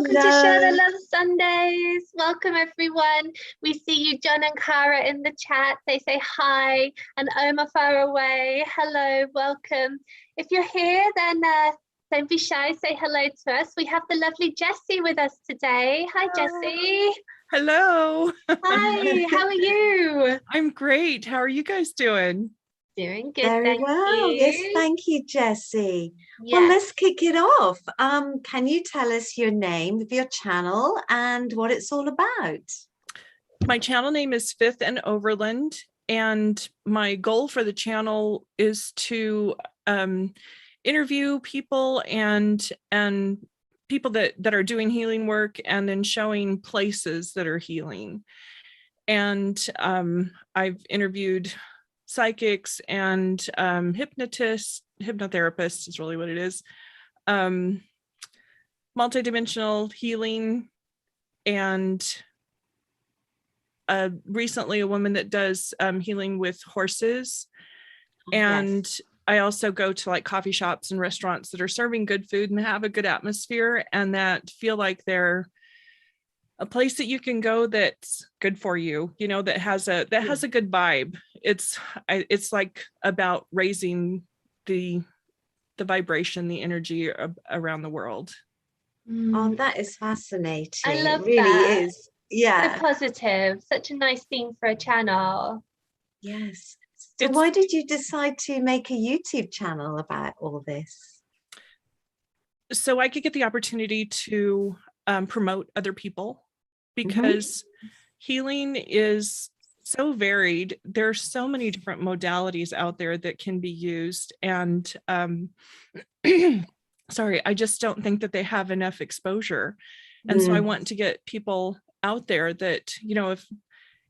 Welcome to Share the Love Sundays. Welcome everyone. We see you, John and Cara, in the chat. They say hi, and Omar far away. Hello, welcome. If you're here, then don't be shy. Say hello to us. We have the lovely Jessie with us today. Hi, Jessie. Hello. Hi. How are you? I'm great. How are you guys doing? Doing good. Very well. You. Yes, thank you, Jessie. Yes. Well, let's kick it off. Can you tell us your name of your channel and what it's all about? My channel name is Fifth and Overland, and my goal for the channel is to interview people and people that are doing healing work, and then showing places that are healing. And I've interviewed psychics and hypnotists, hypnotherapists is really what it is, multidimensional healing, and recently a woman that does healing with horses. And yes. I also go to like coffee shops and restaurants that are serving good food and have a good atmosphere and that feel like they're a place that you can go that's good for you, you know, that has a good vibe. It's like about raising the vibration, the energy around the world. Oh, that is fascinating. I love it really that. is. Yeah. So positive. Such a nice theme for a channel. Yes. So why did you decide to make a YouTube channel about all this? So I could get the opportunity to promote other people, because healing is so varied. There's so many different modalities out there that can be used, and sorry, I just don't think that they have enough exposure. And so I want to get people out there that, you know,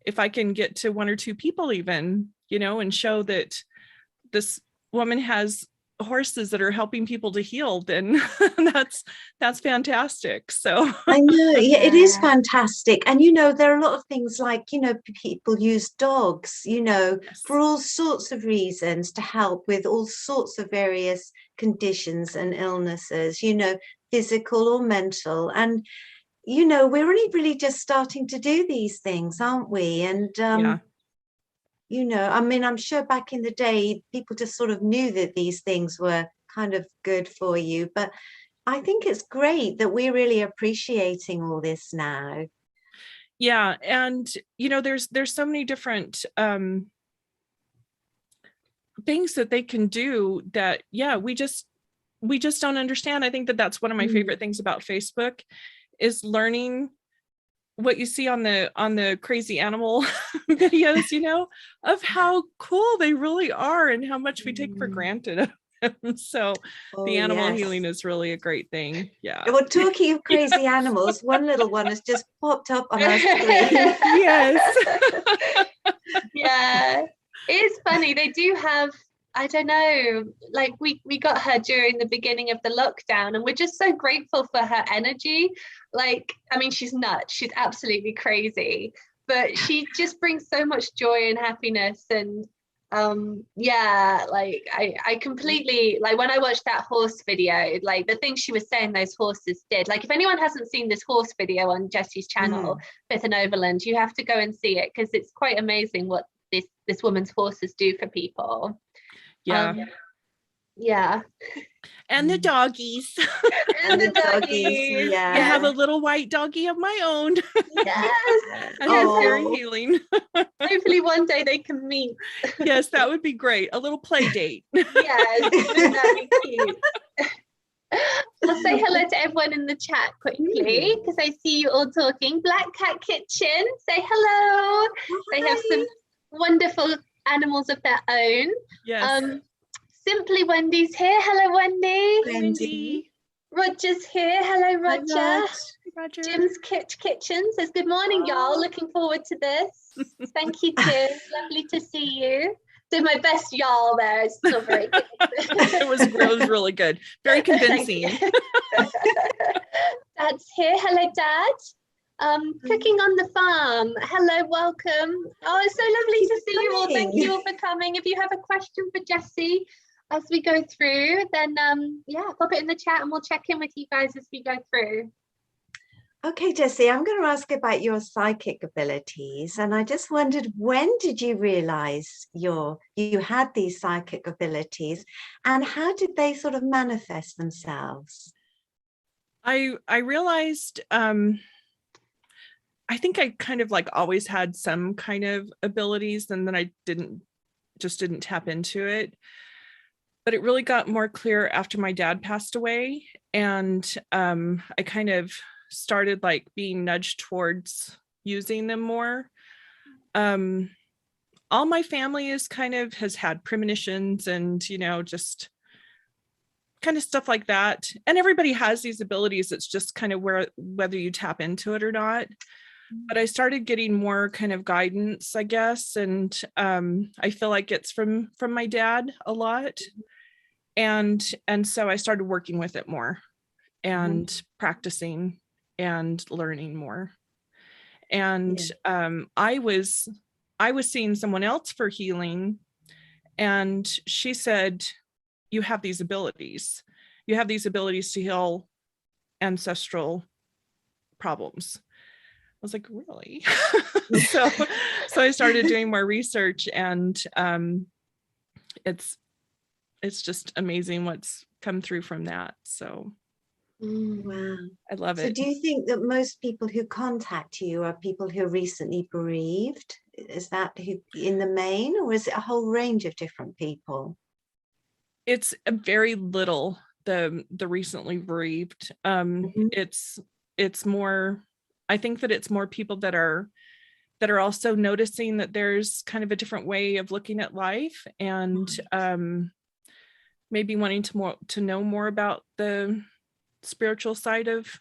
if I can get to one or two people even, you know, and show that this woman has horses that are helping people to heal, then that's fantastic. So I know, yeah, it is fantastic. And you know, there are a lot of things like, you know, people use dogs, you know, for all sorts of reasons, to help with all sorts of various conditions and illnesses, you know, physical or mental. And you know, we're only really just starting to do these things, aren't we? And yeah. You know, I mean, I'm sure back in the day, people just sort of knew that these things were kind of good for you. But I think it's great that we're really appreciating all this now. Yeah. And, you know, there's so many different things that they can do that, yeah, we just don't understand. I think that that's one of my favorite things about Facebook, is learning what you see on the crazy animal videos, you know, of how cool they really are and how much we take for granted. So the animal healing is really a great thing. Yeah. Well, talking of crazy animals, one little one has just popped up on our screen. Yes. Yeah, it is funny. They do have, I don't know, like we got her during the beginning of the lockdown, and we're just so grateful for her energy. Like, I mean, she's nuts, she's absolutely crazy, but she just brings so much joy and happiness. And yeah, like I completely, like when I watched that horse video, like the things she was saying those horses did, like if anyone hasn't seen this horse video on Jessie's channel, Fifth and Overland, you have to go and see it, because it's quite amazing what this woman's horses do for people. Yeah. Yeah. And the doggies. And the doggies. Yeah. I have a little white doggie of my own. Yes. And it's very healing. Hopefully one day they can meet. Yes, that would be great. A little play date. Yes, wouldn't that be cute? I'll say hello to everyone in the chat quickly, because I see you all talking. Black Cat Kitchen, say hello. They have some wonderful animals of their own. Yes. Simply Wendy's here. Hello, Wendy. Wendy. Roger's here. Hello, Roger. Hi, Roger. Jim's Kitchen says, good morning, y'all. Looking forward to this. Thank you, Jim. Lovely to see you. Did my best, y'all, there. It's still very good. It was really good. Very convincing. Dad's here. Hello, Dad. Cooking on the farm. Hello, welcome. Oh, it's so lovely to see you all. Thank you all for coming. If you have a question for Jessie as we go through, then yeah, pop it in the chat and we'll check in with you guys as we go through. Okay, Jessie, I'm going to ask about your psychic abilities. And I just wondered, when did you realize you had these psychic abilities, and how did they sort of manifest themselves? I realized, I think I kind of like always had some kind of abilities, and then I didn't tap into it. But it really got more clear after my dad passed away. And I kind of started like being nudged towards using them more. All my family has had premonitions and, just kind of stuff like that. And everybody has these abilities. It's just kind of whether you tap into it or not. But I started getting more kind of guidance, I guess. And I feel like it's from my dad a lot. And so I started working with it more and practicing and learning more. And I was seeing someone else for healing, and she said, you have these abilities. You have these abilities to heal ancestral problems. I was like, really? so I started doing more research, and it's just amazing what's come through from that. So wow, I love it. So do you think that most people who contact you are people who are recently bereaved? Is that who in the main, or is it a whole range of different people? It's a very little the recently bereaved. It's more, I think that it's more people that are also noticing that there's kind of a different way of looking at life, and maybe wanting to know more about the spiritual side of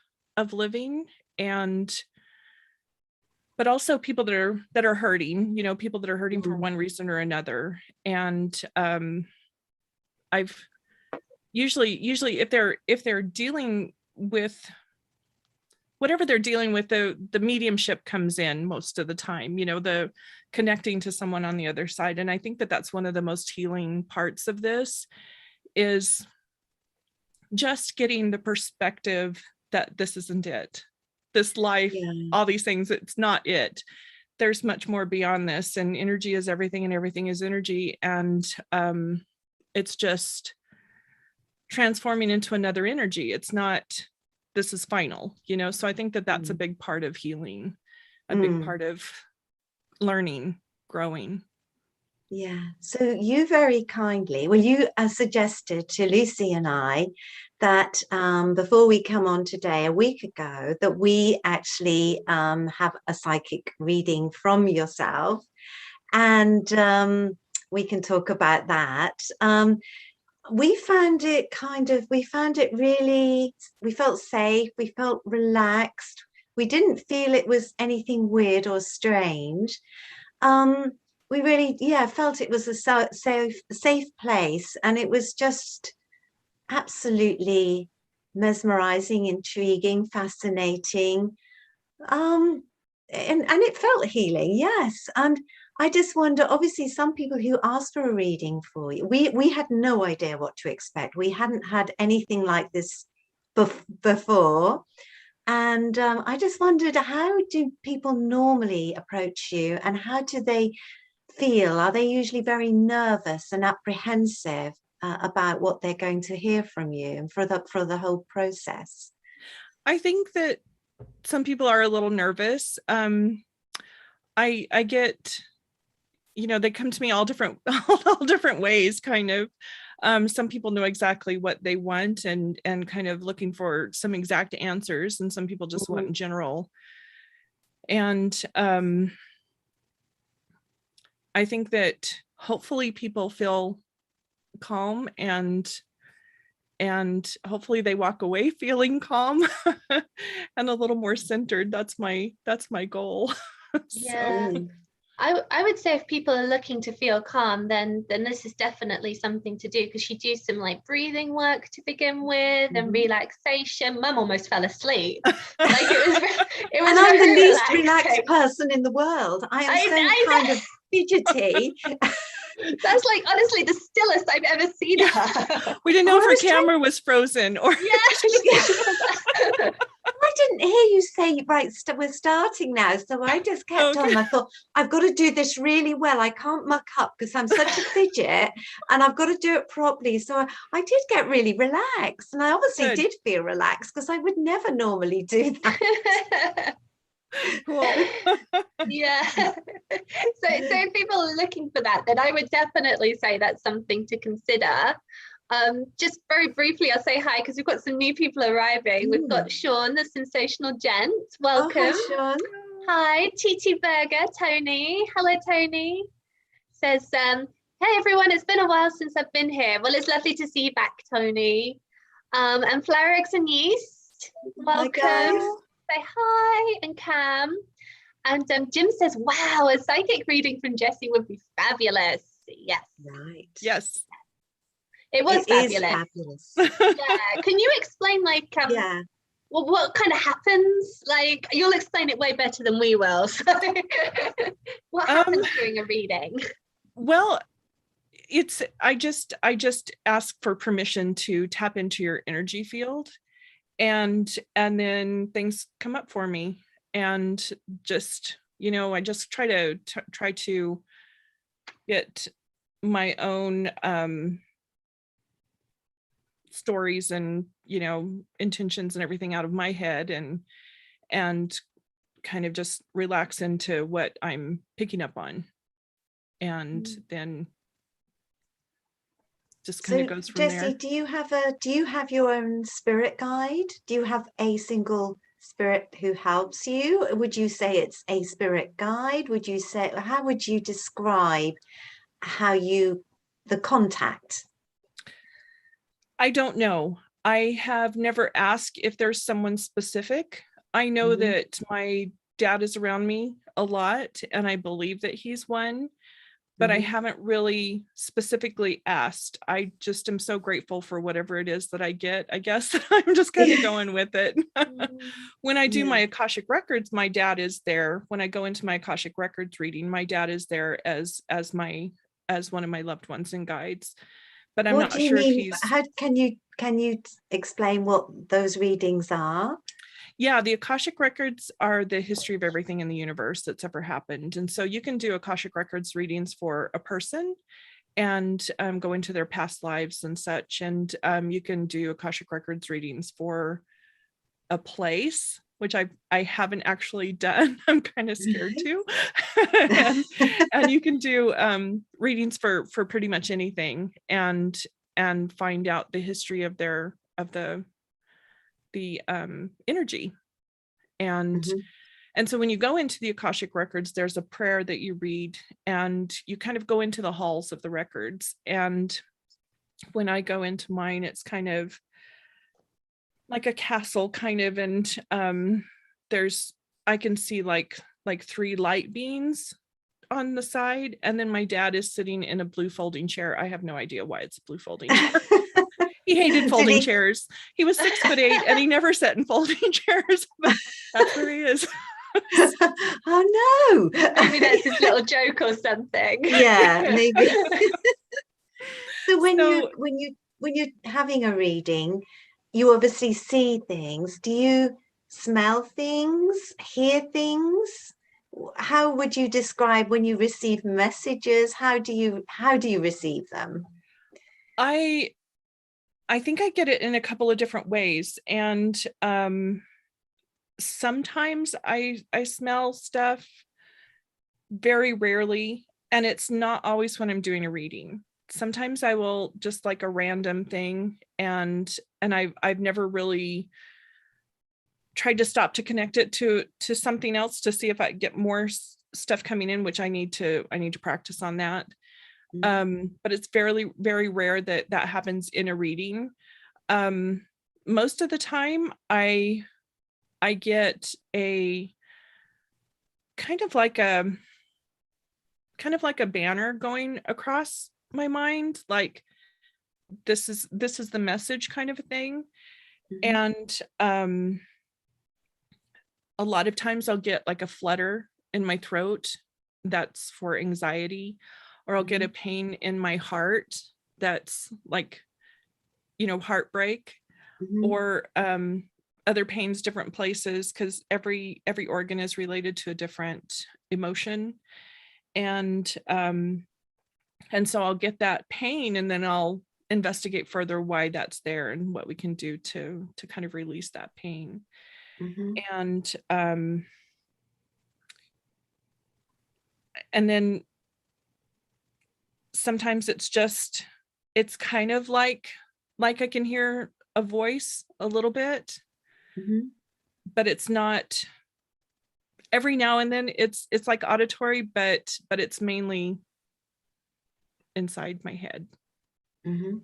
living, but also people that are hurting, people that are hurting for one reason or another. And I've usually if they're dealing with whatever they're dealing with, the mediumship comes in most of the time, the connecting to someone on the other side. And I think that that's one of the most healing parts of this, is just getting the perspective that this isn't it. This life, all these things, it's not it. There's much more beyond this, and energy is everything, and everything is energy. And it's just transforming into another energy. It's not, this is final, so I think that that's a big part of healing, a big part of learning, growing. Yeah, so you very kindly, you suggested to Lucy and I that before we come on today, a week ago, that we actually have a psychic reading from yourself, and we can talk about that. We found it really, we felt safe, we felt relaxed, we didn't feel it was anything weird or strange. We really, felt it was a safe place, and it was just absolutely mesmerizing, intriguing, fascinating, and it felt healing, yes. And I just wonder, obviously, some people who ask for a reading for you, we had no idea what to expect. We hadn't had anything like this before. And I just wondered, how do people normally approach you, and how do they feel? Are they usually very nervous and apprehensive about what they're going to hear from you, and for the whole process? I think that some people are a little nervous. I get, they come to me all different ways, kind of. Some people know exactly what they want and kind of looking for some exact answers, and some people just want in general. And I think that hopefully people feel calm, and hopefully they walk away feeling calm and a little more centered. That's my goal. Yeah. I would say if people are looking to feel calm, then this is definitely something to do, because you do some like breathing work to begin with, and relaxation. Mum almost fell asleep. Like it was and I'm the least relaxed person in the world. I am kind of fidgety. That's like honestly the stillest I've ever seen her. We didn't know if her camera was frozen or I didn't hear you you say, right, we're starting now. So I just kept on. I thought, I've got to do this really well. I can't muck up because I'm such a fidget and I've got to do it properly. So I did get really relaxed, and I obviously did feel relaxed because I would never normally do that. Cool. Yeah. So if people are looking for that, then I would definitely say that's something to consider. Just very briefly, I'll say hi because we've got some new people arriving. We've got Sean, the sensational gent. Welcome. Oh, hi, Sean. Hi, Titi Burger, Tony. Hello, Tony. Says, hey everyone, it's been a while since I've been here. Well, it's lovely to see you back, Tony. And Flower Eggs and Yeast, welcome. Hi, say hi. And Cam. And Jim says, wow, a psychic reading from Jessie would be fabulous. Yes. Right. Yes. It was fabulous. Fabulous. Yeah. Can you explain, like, well, what kind of happens? Like, you'll explain it way better than we will. So what happens during a reading? Well, I just ask for permission to tap into your energy field, and then things come up for me, and just, I just try to get my own stories and intentions and everything out of my head, and kind of just relax into what I'm picking up on, and then just kind of goes from Jessie, there. do you have your own spirit guide? Do you have a single spirit who helps you? Would you say it's a spirit guide? How would you describe the contact? I don't know. I have never asked if there's someone specific. I know that my dad is around me a lot, and I believe that he's one, but I haven't really specifically asked. I just am so grateful for whatever it is that I get. I guess I'm just kind of going with it. When I do my Akashic Records, my dad is there. When I go into my Akashic Records reading, my dad is there as one of my loved ones and guides. But I'm not sure if he's... How can you explain what those readings are? Yeah, the Akashic Records are the history of everything in the universe that's ever happened. And so you can do Akashic Records readings for a person and go into their past lives and such. And you can do Akashic Records readings for a place, which I haven't actually done. I'm kind of scared to. and you can do readings for pretty much anything, and find out the history of the energy. And so when you go into the Akashic Records, there's a prayer that you read, and you kind of go into the halls of the records. And when I go into mine, it's kind of like a castle kind of, and I can see like 3 light beams on the side, and then my dad is sitting in a blue folding chair. I have no idea why it's a blue folding chair. He hated folding chairs. He was 6'8" and he never sat in folding chairs, but that's where he is. Oh no. Maybe that's his little joke or something. Yeah, maybe. So when you're having a reading, you obviously see things. Do you smell things, hear things? How would you describe when you receive messages? How do you receive them? I think I get it in a couple of different ways. And sometimes I smell stuff, very rarely. And it's not always when I'm doing a reading. Sometimes I will just like a random thing. And I've never really tried to stop to connect it to something else to see if I get more stuff coming in, which I need to practice on that. But it's very, very rare that happens in a reading. Most of the time I get a kind of like a banner going across my mind, like this is the message kind of a thing. And a lot of times I'll get like a flutter in my throat that's for anxiety, or I'll get a pain in my heart that's like, heartbreak, or other pains different places, because every organ is related to a different emotion. And so I'll get that pain, and then I'll investigate further why that's there and what we can do to kind of release that pain. And then sometimes it's kind of like I can hear a voice a little bit, but it's not. Every now and then it's like auditory, but it's mainly inside my head. So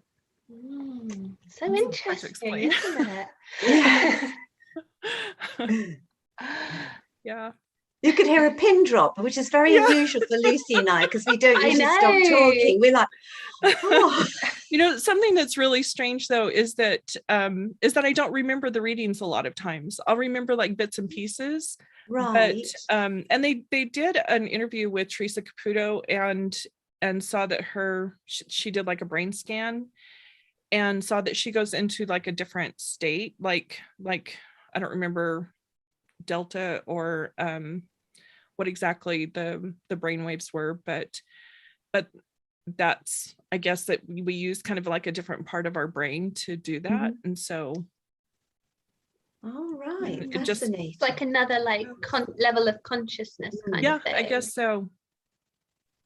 interesting, isn't it? Yeah. You could hear a pin drop, which is very unusual for Lucy and I, because we don't usually stop talking. We're like, oh. Something that's really strange though is that I don't remember the readings a lot of times. I'll remember like bits and pieces. Right. But and they did an interview with Teresa Caputo and saw that she did like a brain scan and saw that she goes into like a different state, like I don't remember delta or what exactly the brain waves were, but that's, I guess, that we use kind of like a different part of our brain to do that. And so all right, it just like another like level of consciousness kind of thing. I guess so.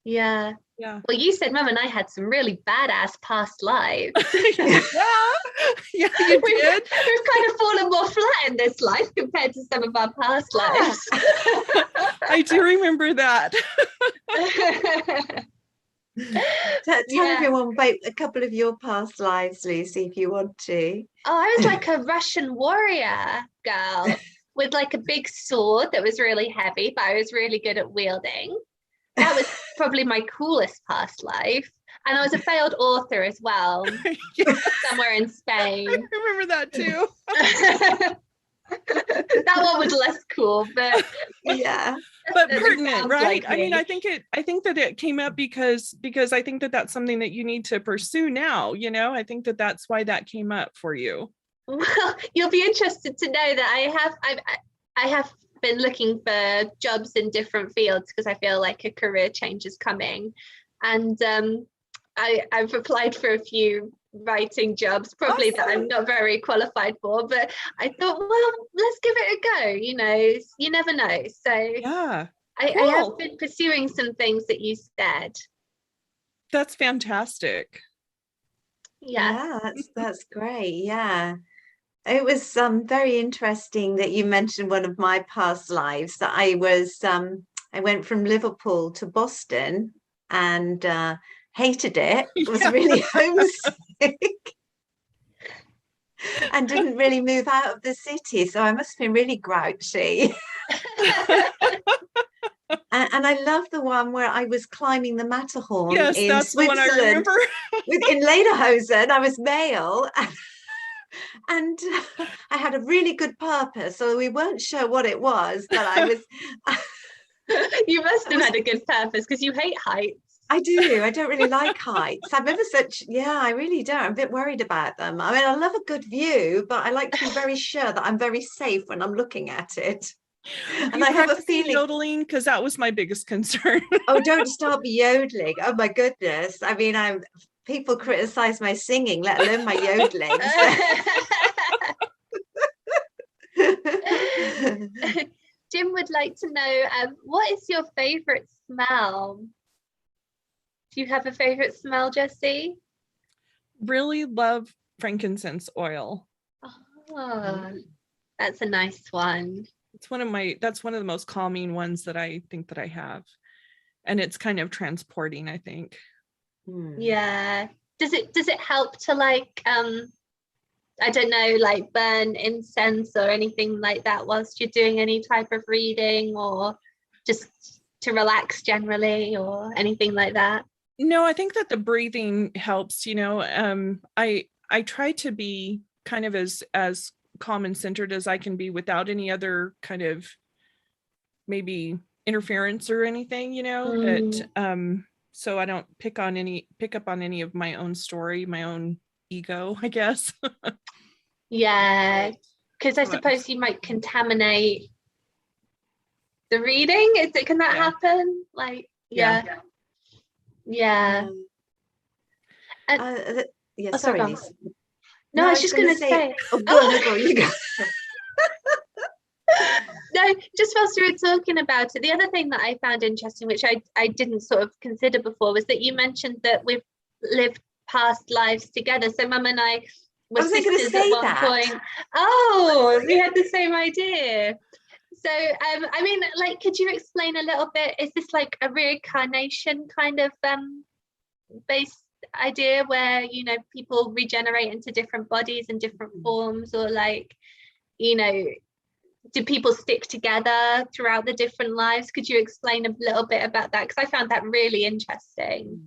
Yeah. Well, you said Mum and I had some really badass past lives. Yeah, you did. We've kind of fallen more flat in this life compared to some of our past lives. I do remember that. Tell everyone about a couple of your past lives, Lucy, if you want to. Oh, I was like a Russian warrior girl with like a big sword that was really heavy, but I was really good at wielding. That was probably my coolest past life. And I was a failed author as well, somewhere in Spain. I remember that too. That one was less cool, but but pertinent, right? I mean, I think that it came up because I think that that's something that you need to pursue now. I think that that's why that came up for you. Well, you'll be interested to know that I have been looking for jobs in different fields because I feel like a career change is coming, and I've applied for a few writing jobs, probably that I'm not very qualified for, but I thought, well, let's give it a go. You never know. So I have been pursuing some things that you said. That's fantastic. Yeah, that's great. Yeah. It was very interesting that you mentioned one of my past lives, that I went from Liverpool to Boston and hated it. Was really homesick and didn't really move out of the city. So I must have been really grouchy. And I love the one where I was climbing the Matterhorn in that's Switzerland. The one I remember. In Lederhosen. I was male. And I had a really good purpose, so we weren't sure what it was, but I was. You must have had a good purpose because you hate heights. I do. I don't really like heights. I'm ever such. Yeah, I really don't. I'm a bit worried about them. I mean, I love a good view, but I like to be very sure that I'm very safe when I'm looking at it. And I have a feeling yodeling, because that was my biggest concern. Oh, don't stop yodeling. Oh my goodness. I mean, people criticize my singing, let alone my yodeling. Jim would like to know, what is your favorite smell? Do you have a favorite smell, Jessie? Really love frankincense oil. Oh, that's a nice one. That's one of the most calming ones that I think that I have. And it's kind of transporting, I think. Yeah. Does it help to like I don't know, like burn incense or anything like that whilst you're doing any type of reading, or just to relax generally, or anything like that? No, I think that the breathing helps. I try to be kind of as calm and centered as I can be without any other kind of maybe interference or anything, that so I don't pick up on any of my own story, my own ego, I guess. Yeah, because I suppose you might contaminate the reading. Can that happen? Like, yeah. And, sorry, Lisa. No, I was just going to say. Oh, go on, you go. No, just whilst we were talking about it, the other thing that I found interesting, which I didn't sort of consider before, was that you mentioned that we've lived past lives together. So Mum and I were sisters at one point. Oh, we had the same idea. So, I mean, like, could you explain a little bit? Is this like a reincarnation kind of based idea where, you know, people regenerate into different bodies and different forms, or like, you know, do people stick together throughout the different lives? Could you explain a little bit about that? Because I found that really interesting.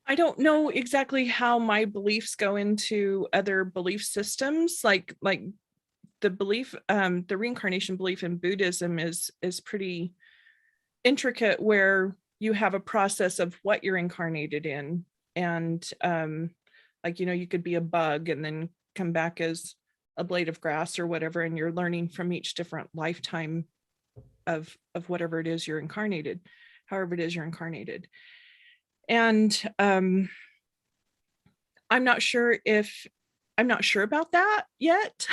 I don't know exactly how my beliefs go into other belief systems. Like the belief, the reincarnation belief in Buddhism is pretty intricate, where you have a process of what you're incarnated in. And like, you know, you could be a bug and then come back as a blade of grass or whatever, and you're learning from each different lifetime of whatever it is you're incarnated, however it is you're incarnated. And I'm not sure about that yet.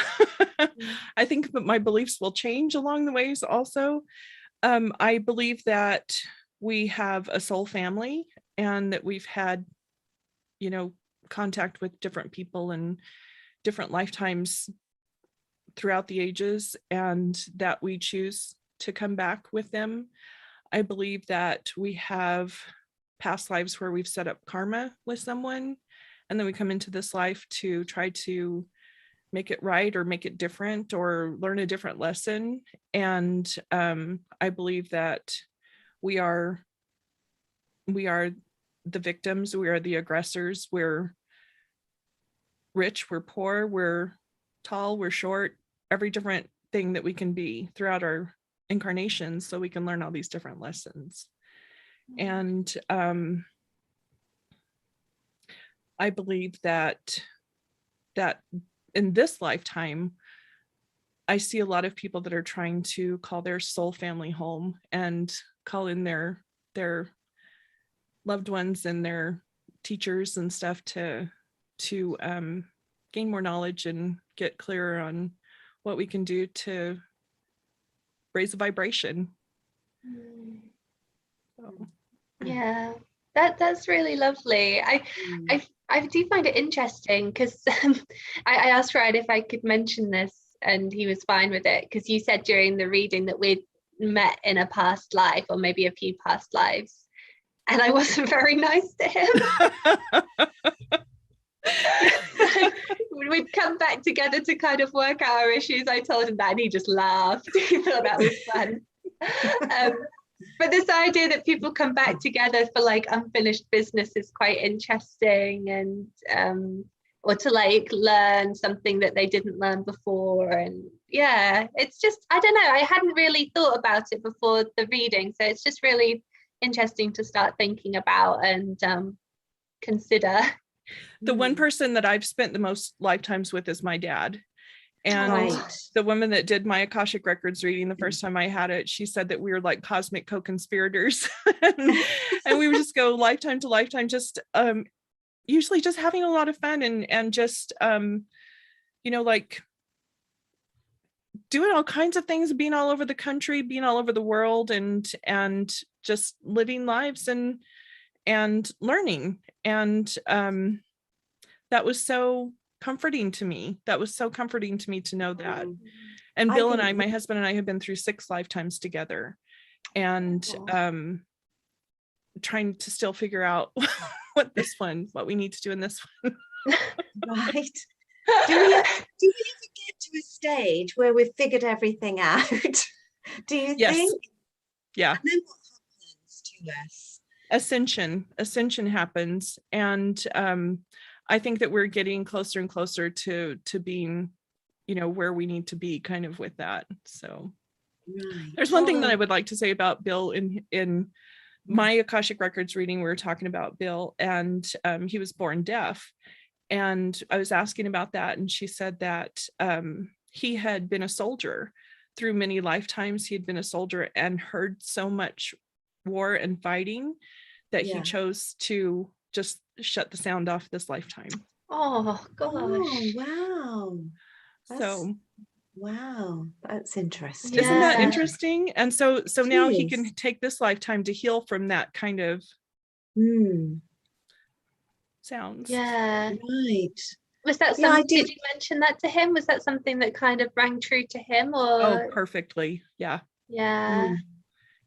I think that my beliefs will change along the ways also. I believe that we have a soul family, and that we've had, you know, contact with different people and different lifetimes throughout the ages, and that we choose to come back with them. I believe that we have past lives where we've set up karma with someone, and then we come into this life to try to make it right or make it different or learn a different lesson. And I believe that we are the victims, we are the aggressors, we're rich, we're poor, we're tall, we're short, every different thing that we can be throughout our incarnations, so we can learn all these different lessons. And I believe that in this lifetime, I see a lot of people that are trying to call their soul family home and call in their loved ones and their teachers and stuff to gain more knowledge and get clearer on what we can do to raise the vibration. So. Yeah, that's really lovely. I do find it interesting because I asked Ryan if I could mention this, and he was fine with it, because you said during the reading that we'd met in a past life, or maybe a few past lives, and I wasn't very nice to him. We'd come back together to kind of work out our issues. I told him that, and he just laughed. He thought that was fun. But this idea that people come back together for like unfinished business is quite interesting, and or to like learn something that they didn't learn before. And yeah, it's just, I don't know, I hadn't really thought about it before the reading, so it's just really interesting to start thinking about and consider. The one person that I've spent the most lifetimes with is my dad. And the woman that did my Akashic Records reading the first time I had it, she said that we were like cosmic co-conspirators. and we would just go lifetime to lifetime, just usually just having a lot of fun and just you know, like doing all kinds of things, being all over the country, being all over the world, and just living lives and learning. And that was so comforting to me. That was so comforting to me to know that. And Bill and I, my husband and I, have been through 6 lifetimes together, and trying to still figure out what we need to do in this one. Right. Do we ever get to a stage where we've figured everything out? Do you think? Yeah. And then what happens to us? Ascension happens, and I think that we're getting closer and closer to being, you know, where we need to be kind of with that. So there's one thing that I would like to say about Bill. In my Akashic Records reading, we were talking about Bill, and he was born deaf. And I was asking about that, and she said that he had been a soldier through many lifetimes. He had been a soldier and heard so much war and fighting that he chose to just shut the sound off this lifetime. Oh gosh. Oh, wow. Wow, that's interesting. Isn't that interesting? And so now he can take this lifetime to heal from that kind of sounds. Yeah. Right. Was that something, did you mention that to him? Was that something that kind of rang true to him, or? Oh, perfectly. Yeah. Yeah.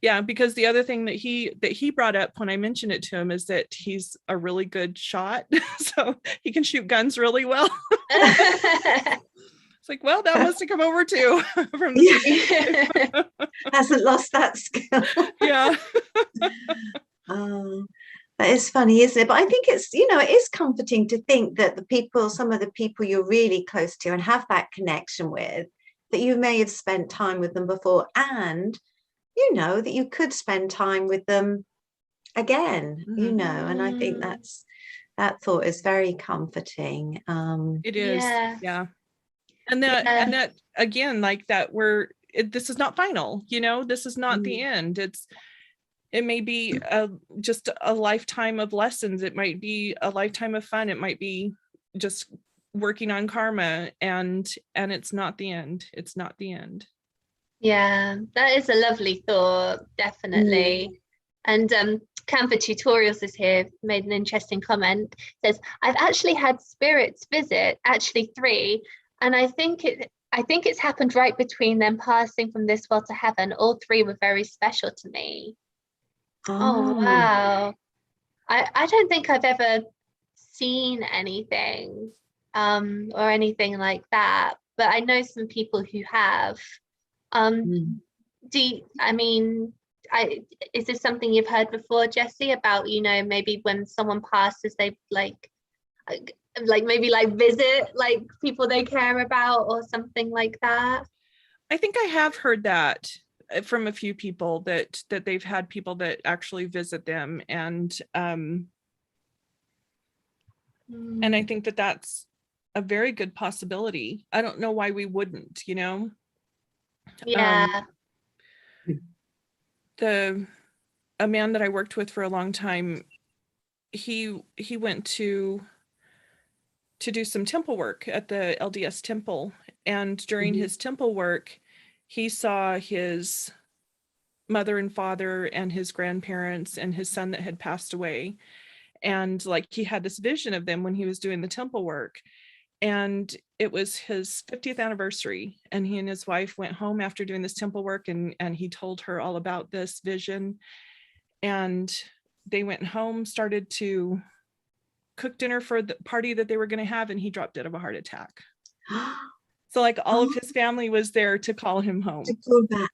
Yeah, because the other thing that he brought up when I mentioned it to him is that he's a really good shot. So he can shoot guns really well. It's like, well, that must have come over too from the hasn't lost that skill. Yeah. That is funny, isn't it? But I think it's, it is comforting to think that some of the people you're really close to and have that connection with, that you may have spent time with them before, and that you could spend time with them again, and I think that thought is very comforting. It is. Yeah. And that again, like that this is not final, this is not the end. It may be just a lifetime of lessons. It might be a lifetime of fun. It might be just working on karma, and it's not the end. It's not the end. Yeah, that is a lovely thought, definitely. And Canva Tutorials is here, made an interesting comment. Says, I've actually had spirits visit, actually 3, and I think it's happened right between them passing from this world to heaven. All 3 were very special to me. Oh wow. I don't think I've ever seen anything or anything like that, but I know some people who have. Is this something you've heard before, Jessie, about, maybe when someone passes, they maybe visit people they care about or something like that? I think I have heard that from a few people, that they've had people that actually visit them, and I think that that's a very good possibility. I don't know why we wouldn't, Yeah. A man that I worked with for a long time, he went to do some temple work at the LDS temple, and during his temple work, he saw his mother and father and his grandparents and his son that had passed away, and he had this vision of them when he was doing the temple work. And it was his 50th anniversary, and he and his wife went home after doing this temple work, and he told her all about this vision, and they went home, started to cook dinner for the party that they were going to have, and he dropped dead of a heart attack. So all of his family was there to call him home.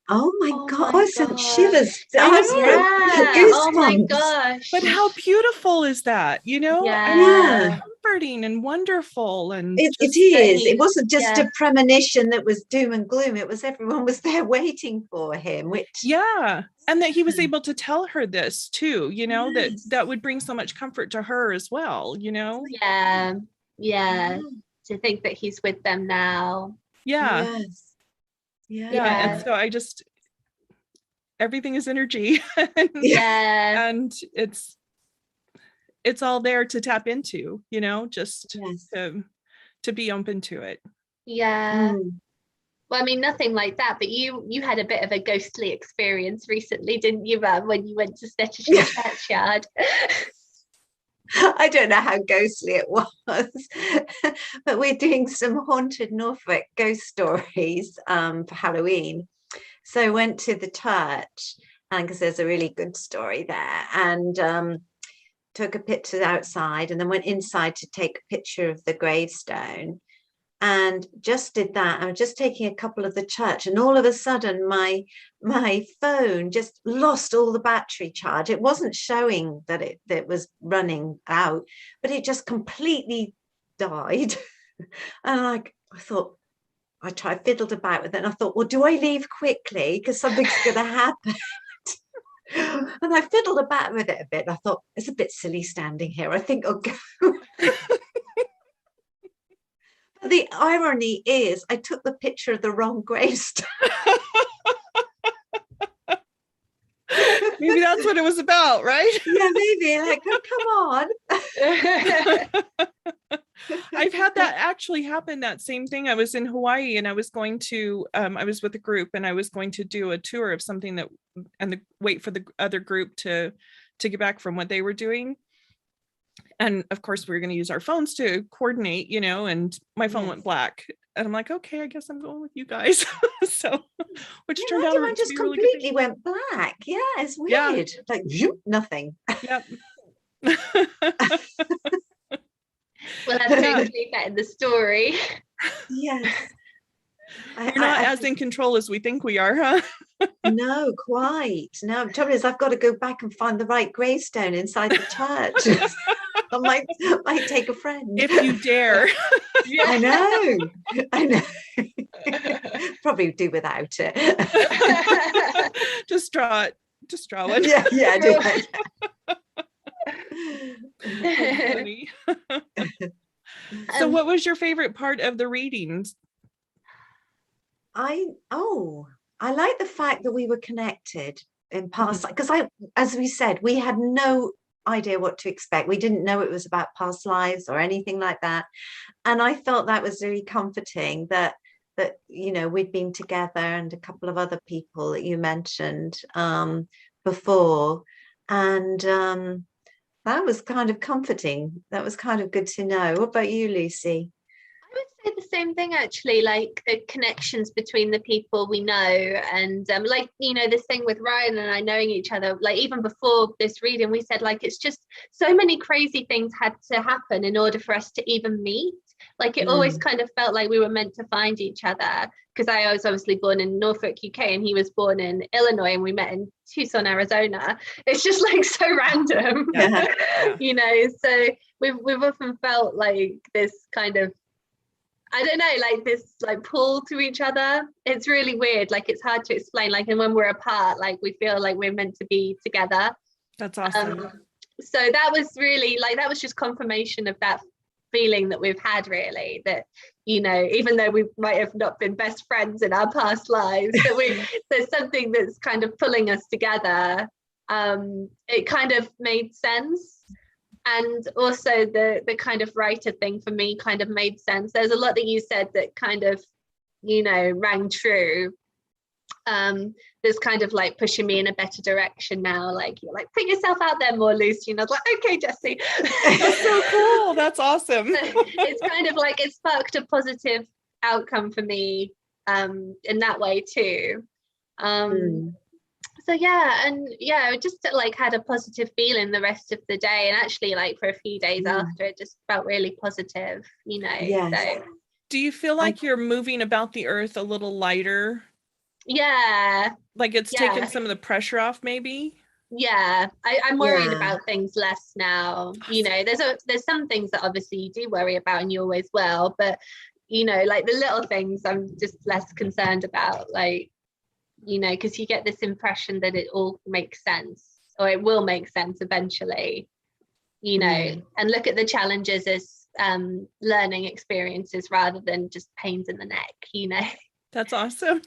Oh my God, some shivers. Oh my gosh. But how beautiful is that? Comforting and wonderful. And it is. It wasn't just a premonition that was doom and gloom. It was everyone was there waiting for him. And that he was able to tell her this too, that would bring so much comfort to her as well, Yeah. To think that he's with them now. And so I just, everything is energy. And it's all there to tap into, just to be open to it. Well, I mean, nothing like that, but you had a bit of a ghostly experience recently, didn't you, when you went to Stettershire Churchyard? I don't know how ghostly it was, but we're doing some haunted Norfolk ghost stories for Halloween. So I went to the church, because there's a really good story there, and took a picture outside, and then went inside to take a picture of the gravestone, and just did that. I was just taking a couple of the church, and all of a sudden my phone just lost all the battery charge. It wasn't showing that it was running out, but it just completely died. And I thought, I fiddled about with it, and I thought, well, do I leave quickly because something's going to happen? And I fiddled about with it a bit. I thought, it's a bit silly standing here. I think I'll go. The irony is I took the picture of the wrong gravestone. Maybe that's what it was about, right? Yeah, maybe. Like, oh, come on. I've had that actually happen, that same thing. I was in Hawaii and I was going to, I was with a group and I was going to do a tour of something that, and wait for the other group to get back from what they were doing. And of course we were going to use our phones to coordinate, and my phone went black. And I'm like, okay, I guess I'm going with you guys. So, which turned out to just be really completely good. went black. Yeah, it's weird. Yeah. Like, nothing. Yep. Well, that's totally that in the story. Yes. You're not as in control as we think we are, huh? No, quite. No, the trouble is I've got to go back and find the right gravestone inside the church. I might take a friend. If you dare. Yeah. I know. Probably do without it. Just draw one. Yeah, do that. Funny. So what was your favorite part of the readings? I like the fact that we were connected in past, because as we said, we had no idea what to expect. We didn't know it was about past lives or anything like that. And I felt that was really comforting that we'd been together, and a couple of other people that you mentioned before. And that was kind of comforting. That was kind of good to know. What about you, Lucy? I would say the same thing, actually, like the connections between the people we know, and this thing with Ryan and I knowing each other, like even before this reading, we said like it's just so many crazy things had to happen in order for us to even meet. Like it always kind of felt like we were meant to find each other, because I was obviously born in Norfolk, UK, and he was born in Illinois, and we met in Tucson, Arizona. It's just like so random. So we've often felt like this kind of, I don't know, like this like pull to each other. It's really weird. Like it's hard to explain. Like, and when we're apart, like we feel like we're meant to be together. That's awesome. So that was really like, that was just confirmation of that feeling that we've had, really, that even though we might have not been best friends in our past lives, that there's something that's kind of pulling us together. It kind of made sense. And also the kind of writer thing for me kind of made sense. There's a lot that you said that kind of rang true. That's kind of like pushing me in a better direction now. Like, you're like, put yourself out there more, Lucy. And I was like, okay, Jessie. That's so cool. That's awesome. It's kind of like it sparked a positive outcome for me in that way too. So I just like had a positive feeling the rest of the day, and actually like for a few days after, it just felt really positive, So do you feel like you're moving about the earth a little lighter? Yeah. Like it's taken some of the pressure off, maybe? Yeah, I'm worrying about things less now. Awesome. There's some things that obviously you do worry about, and you always will, but like the little things I'm just less concerned about, like because you get this impression that it all makes sense, or it will make sense eventually, and look at the challenges as learning experiences rather than just pains in the neck. That's awesome.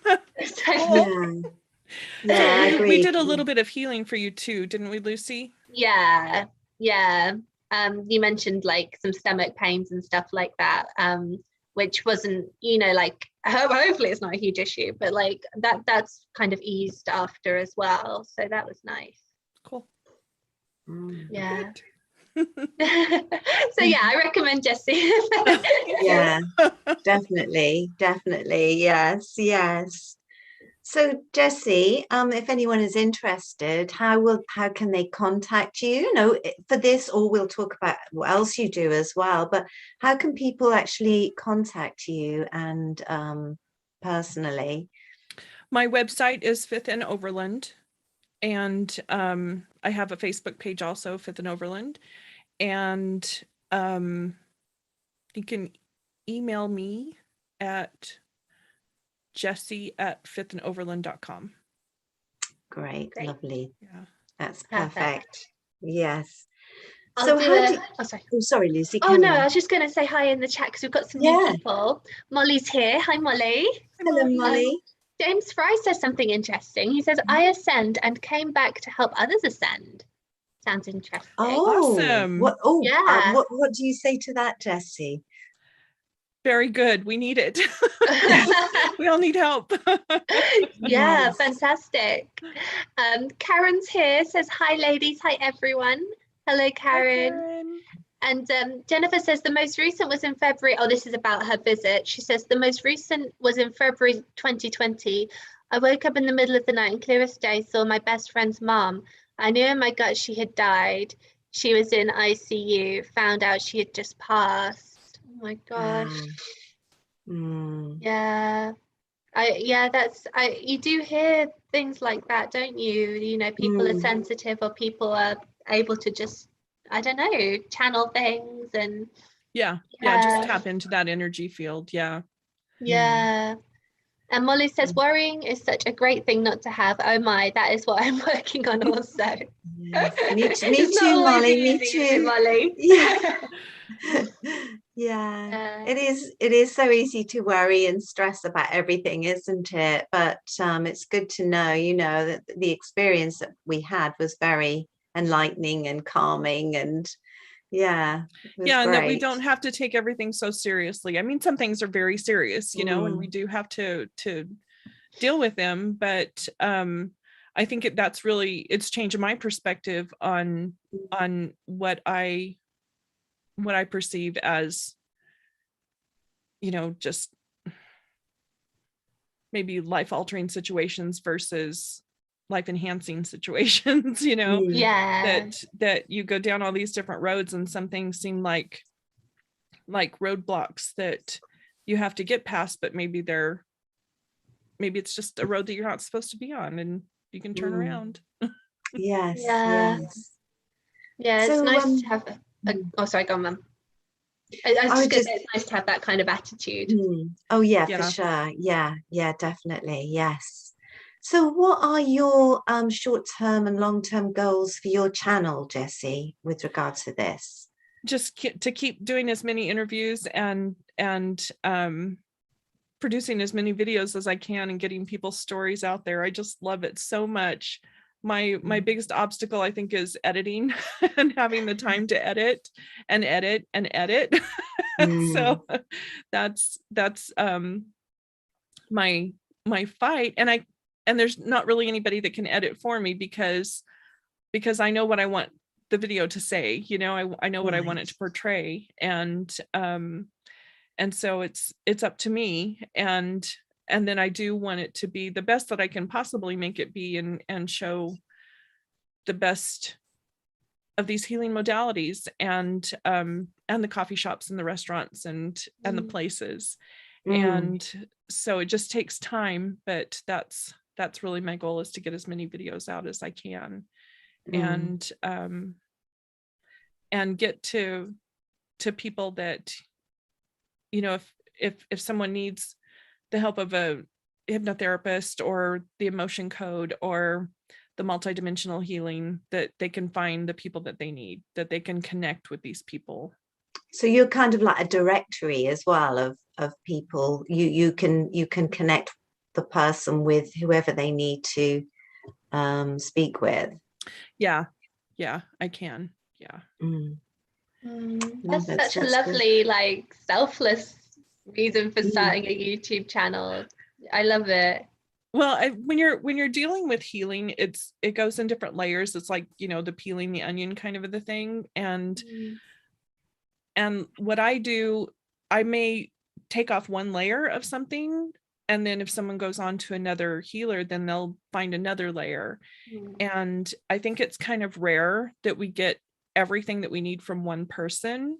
Yeah, so we did a little bit of healing for you too, didn't we, Lucy? Yeah. You mentioned like some stomach pains and stuff like that, which wasn't, like hopefully it's not a huge issue, but like that's kind of eased after as well, so that was nice. Cool. Yeah. So I recommend Jessie. Yeah, definitely, yes. So Jessie, if anyone is interested, how can they contact you, for this, or we'll talk about what else you do as well, but how can people actually contact you and personally? My website is Fifth and Overland, and I have a Facebook page also, Fifth and Overland, and you can email me at Jessie@fifthandoverland.com. Great. Lovely. Yeah, that's perfect. Yes. I'll do how it. do Oh, sorry. oh, sorry, Lucy, Oh carry no, I on. was just going to say hi in the chat because we've got some new Yeah. people. Molly's here. Hi, Molly. Hello, Molly. James Fry says something interesting. He says, I ascend and came back to help others ascend. Sounds interesting. Awesome. Yeah. What do you say to that, Jessie? Very good. We need it. We all need help. Yeah, Yes. fantastic. Karen's here, says, hi, ladies. Hi, everyone. Hello, Karen. Hi, Karen. And Jennifer says the most recent was in February. Oh, this is about her visit. She says the most recent was in February 2020. I woke up in the middle of the night and clear as day saw my best friend's mom. I knew in my gut she had died. She was in ICU, found out she had just passed. Oh my gosh. Yeah. You do hear things like that, don't you? You know, people are sensitive or people are able to just, I don't know, channel things and yeah, just tap into that energy field. Yeah. And Molly says worrying is such a great thing not to have. Oh my, that is what I'm working on also. Yes. Me too, Molly. Me too, Molly. Yeah. It is so easy to worry and stress about everything, isn't it? But it's good to know, you know, that the experience that we had was very enlightening and calming, and it was and great. that we don't have to take everything so seriously. I mean, some things are very serious, you know, and we do have to deal with them, but I think that's really, it's changed my perspective on what I perceive as, you know, just maybe life altering situations versus life enhancing situations, you know. That you go down all these different roads and some things seem like roadblocks that you have to get past, but maybe it's just a road that you're not supposed to be on and you can turn around. Yes. Yeah, it's So, nice to have oh, sorry, go on, Mum. I was just gonna say it's nice to have that kind of attitude. Oh yeah, for sure. Yeah, definitely. Yes. So what are your short-term and long-term goals for your channel, Jessie, with regards to this? Just to keep doing as many interviews and producing as many videos as I can and getting people's stories out there. I just love it so much. My biggest obstacle, I think, is editing and having the time to edit. So that's my fight. And there's not really anybody that can edit for me because I know what I want the video to say, you know, I know what I want it to portray. And so it's up to me. And then I do want it to be the best that I can possibly make it be and show the best of these healing modalities and the coffee shops and the restaurants and the places. And so it just takes time, but that's really my goal, is to get as many videos out as I can and get to people that, you know, if someone needs the help of a hypnotherapist or the emotion code or the multidimensional healing, that they can find the people that they need, that they can connect with these people. So you're kind of like a directory as well of people. You can connect the person with whoever they need to speak with. Yeah, I can. That's such a lovely, like, selfless reason for starting a YouTube channel. I love it. Well, when you're dealing with healing, it goes in different layers. It's like, you know, the peeling the onion kind of the thing. And what I do, I may take off one layer of something, and then if someone goes on to another healer, then they'll find another layer. And I think it's kind of rare that we get everything that we need from one person,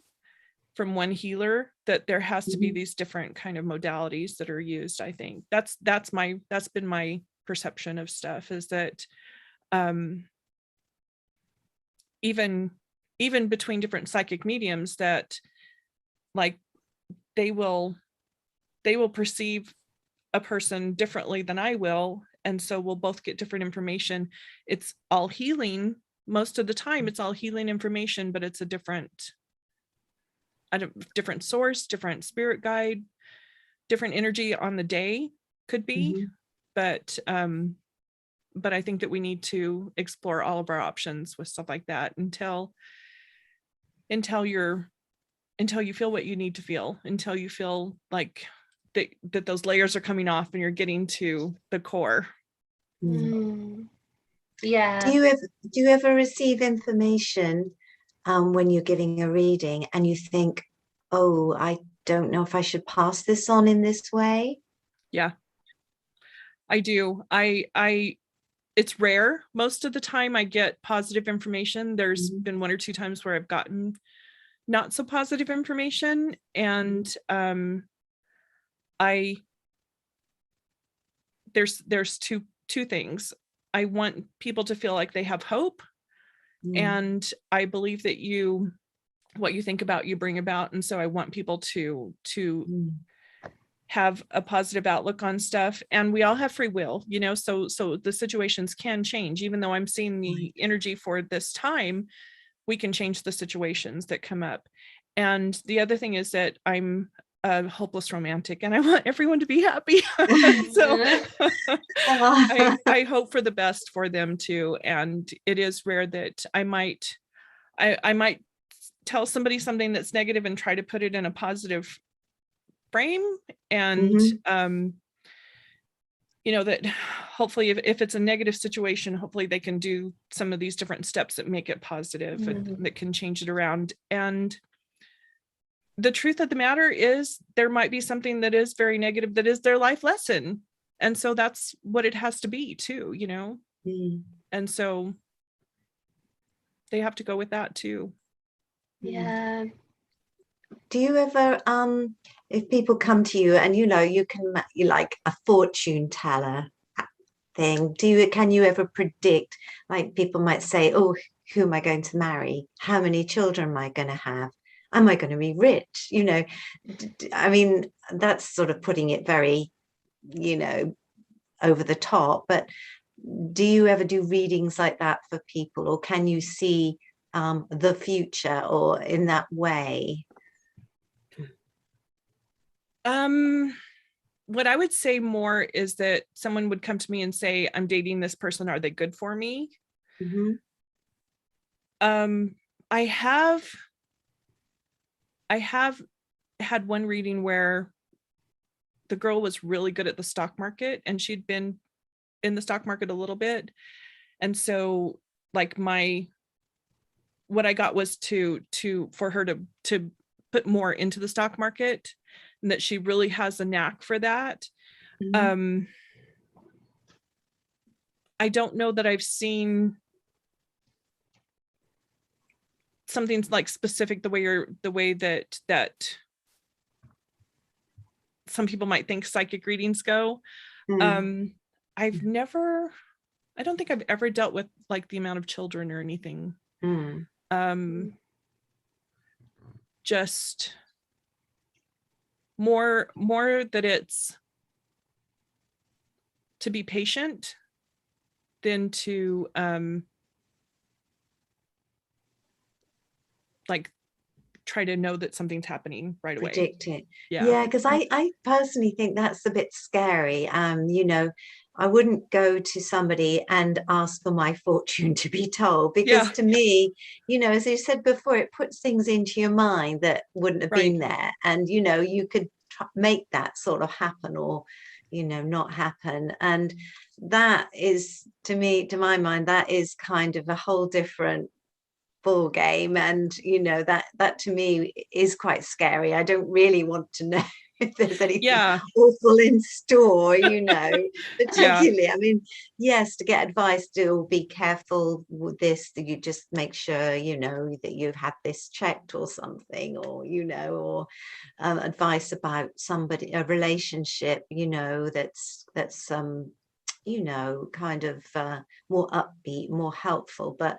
from one healer, that there has to be these different kind of modalities that are used. I think that's been my perception of stuff, is that even between different psychic mediums, that like they will perceive a person differently than I will, and so we'll both get different information. It's all healing, most of the time it's all healing information, but it's a different source, different spirit guide, different energy on the day could be. Mm-hmm. But I think that we need to explore all of our options with stuff like that until you feel what you need to feel, until you feel like that those layers are coming off and you're getting to the core. Yeah. Do you ever receive information when you're giving a reading and you think, oh, I don't know if I should pass this on in this way? Yeah, I do. It's rare. Most of the time I get positive information. There's been 1 or 2 times where I've gotten not so positive information. And there's two things. I want people to feel like they have hope. And I believe that what you think about, you bring about. And so I want people to have a positive outlook on stuff. And we all have free will, so the situations can change. Even though I'm seeing the energy for this time, we can change the situations that come up. And the other thing is that I'm a hopeless romantic and I want everyone to be happy. So I hope for the best for them too. And it is rare that I might tell somebody something that's negative and try to put it in a positive frame. And that hopefully if it's a negative situation, hopefully they can do some of these different steps that make it positive and that can change it around. And the truth of the matter is there might be something that is very negative that is their life lesson, and so that's what it has to be too, and so they have to go with that too. Yeah. Do you ever if people come to you and you like a fortune teller thing, can you ever predict, like people might say, oh, who am I going to marry, how many children am I going to have, am I going to be rich? I mean, that's sort of putting it very over the top, but do you ever do readings like that for people, or can you see the future or in that way? What I would say more is that someone would come to me and say, I'm dating this person, are they good for me? I have had one reading where the girl was really good at the stock market and she'd been in the stock market a little bit. And so like what I got was for her to put more into the stock market, and that she really has a knack for that. I don't know that I've seen something like specific the way that some people might think psychic readings go. I don't think I've ever dealt with like the amount of children or anything. Just more that it's to be patient than to like try to know that something's happening right away. Predict it. Yeah, because I personally think that's a bit scary. I wouldn't go to somebody and ask for my fortune to be told, because to me, as you said before, it puts things into your mind that wouldn't have been there, and you could make that sort of happen or not happen. And that is, to my mind, that is kind of a whole different ball game. And that to me is quite scary. I don't really want to know if there's anything awful in store, particularly. I mean, yes, to get advice, to be careful with this, that you just make sure that you've had this checked or something, or or advice about somebody, a relationship, that's kind of more upbeat, more helpful. But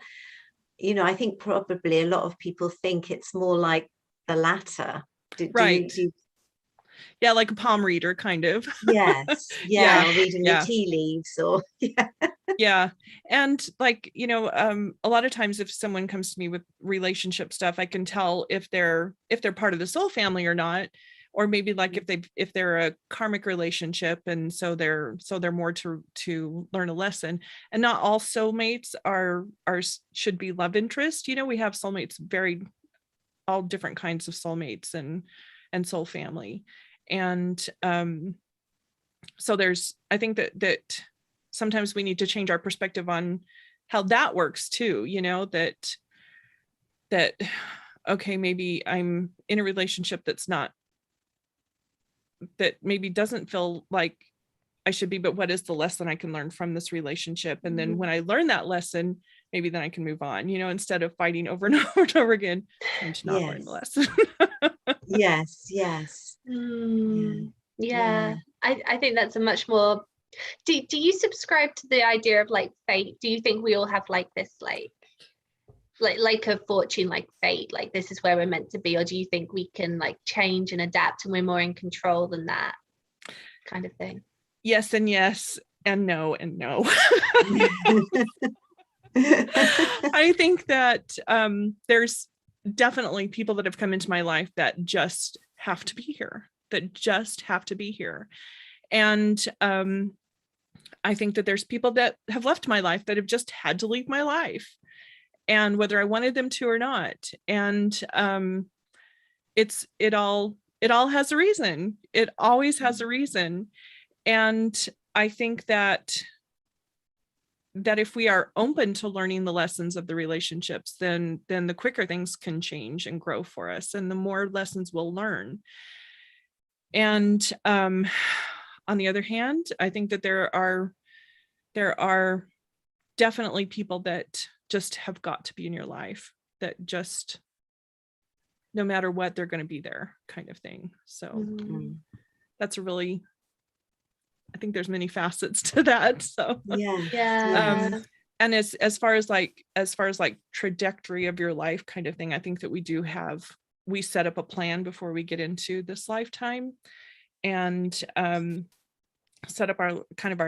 I think probably a lot of people think it's more like the latter. Yeah, like a palm reader kind of. Yes. Or reading the tea leaves, or Yeah. And like, a lot of times if someone comes to me with relationship stuff, I can tell if they're part of the soul family or not, or maybe like if they're a karmic relationship, and so they're more to learn a lesson. And not all soulmates are should be love interest. We have soulmates, all different kinds of soulmates and soul family. And so I think that sometimes we need to change our perspective on how that works too, that okay, maybe I'm in a relationship that maybe doesn't feel like I should be, but what is the lesson I can learn from this relationship? And then when I learn that lesson, maybe then I can move on, instead of fighting over and over and over again, trying to not learn the lesson. Yes. Yeah. I think that's a much more, do you subscribe to the idea of like fate? Do you think we all have like this like a fortune, like fate, like this is where we're meant to be? Or do you think we can like change and adapt and we're more in control than that kind of thing? Yes and yes, and no and no. I think that there's definitely people that have come into my life that just have to be here, and I think that there's people that have left my life that have just had to leave my life, and whether I wanted them to or not. And it all has a reason. It always has a reason. And I think that if we are open to learning the lessons of the relationships, then the quicker things can change and grow for us, and the more lessons we'll learn. And on the other hand, I think that there are definitely people that just have got to be in your life, that just no matter what, they're going to be there, kind of thing. So that's I think there's many facets to that. So and as far as like trajectory of your life kind of thing, I think that we set up a plan before we get into this lifetime, and set up our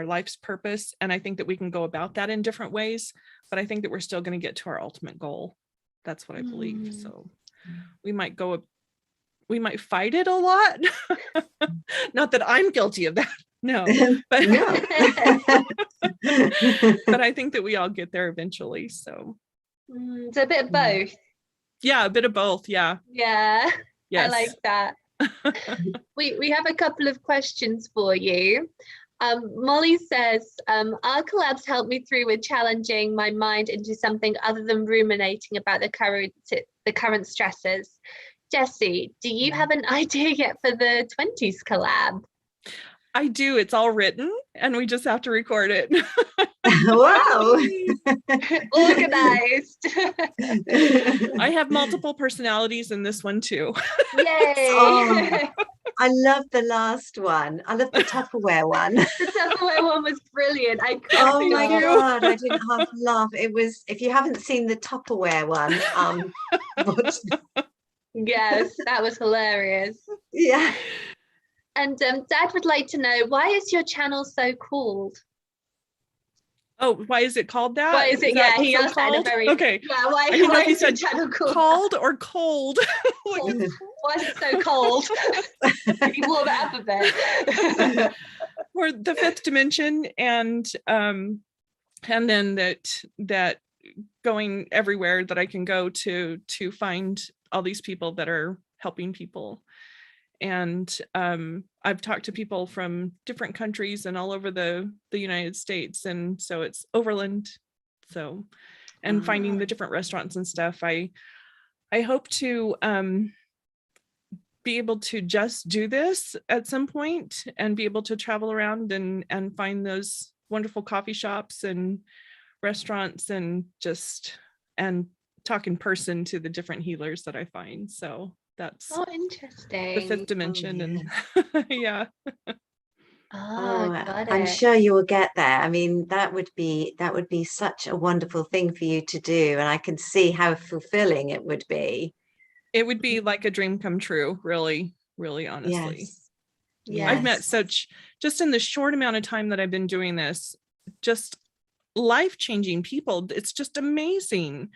life's purpose. And I think that we can go about that in different ways, but I think that we're still going to get to our ultimate goal. That's what I believe. So we might fight it a lot. Not that I'm guilty of that. No, but but I think that we all get there eventually. So it's a bit of both. Yeah, a bit of both. Yeah. Yes. I like that. We have a couple of questions for you. Molly says, our collabs helped me through with challenging my mind into something other than ruminating about the current stresses. Jessie, do you have an idea yet for the 20s collab? I do. It's all written and we just have to record it. Wow. Organized. I have multiple personalities in this one too. Yay. Oh, I love the last one. I love the Tupperware one. The Tupperware one was brilliant. Oh my God, I didn't half laugh. It was, if you haven't seen the Tupperware one, yes, that was hilarious. Yeah. And Dad would like to know, why is your channel so called? Oh, why is it called that? Why is it? Yeah, he asked that in a very. Okay. Yeah, why is your channel called or cold? Why is it so cold? Can you warm it up a bit? Or the fifth dimension, and then that going everywhere that I can go to find all these people that are helping people. And I've talked to people from different countries and all over the United States, and so it's Overland. So, and finding the different restaurants and stuff. I hope to be able to just do this at some point and be able to travel around and find those wonderful coffee shops and restaurants and talk in person to the different healers that I find. So that's interesting. The fifth dimension. And yeah. I'm sure you will get there. I mean, that would be such a wonderful thing for you to do, and I can see how fulfilling it would be. It would be like a dream come true, really, really, honestly. Yes. I've met just in the short amount of time that I've been doing this, just life-changing people. It's just amazing.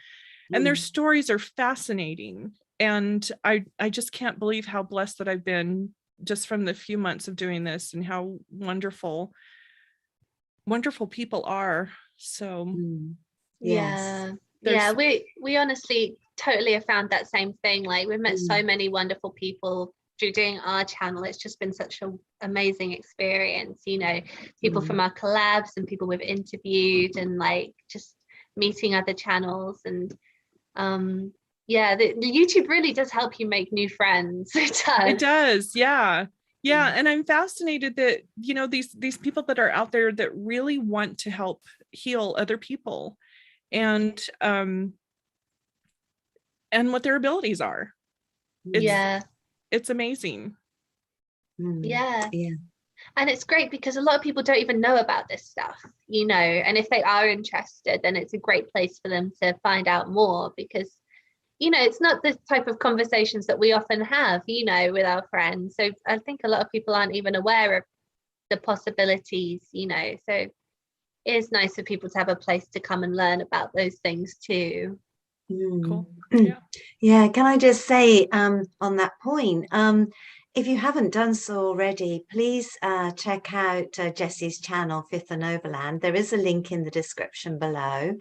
And their stories are fascinating. And I just can't believe how blessed that I've been just from the few months of doing this, and how wonderful people are. So yeah, we honestly totally have found that same thing. Like, we've met so many wonderful people through doing our channel. It's just been such an amazing experience, you know, people from our collabs and people we've interviewed, and like just meeting other channels. And the YouTube really does help you make new friends. It does. Yeah. And I'm fascinated that, you know, these people that are out there that really want to help heal other people, and what their abilities are. It's amazing. And it's great because a lot of people don't even know about this stuff, you know, and if they are interested, then it's a great place for them to find out more, because, you know, it's not the type of conversations that we often have, you know, with our friends. So I think a lot of people aren't even aware of the possibilities, you know, so it is nice for people to have a place to come and learn about those things too. Cool. Can I just say on that point, if you haven't done so already, please check out Jessie's channel, Fifth and Overland. There is a link in the description below.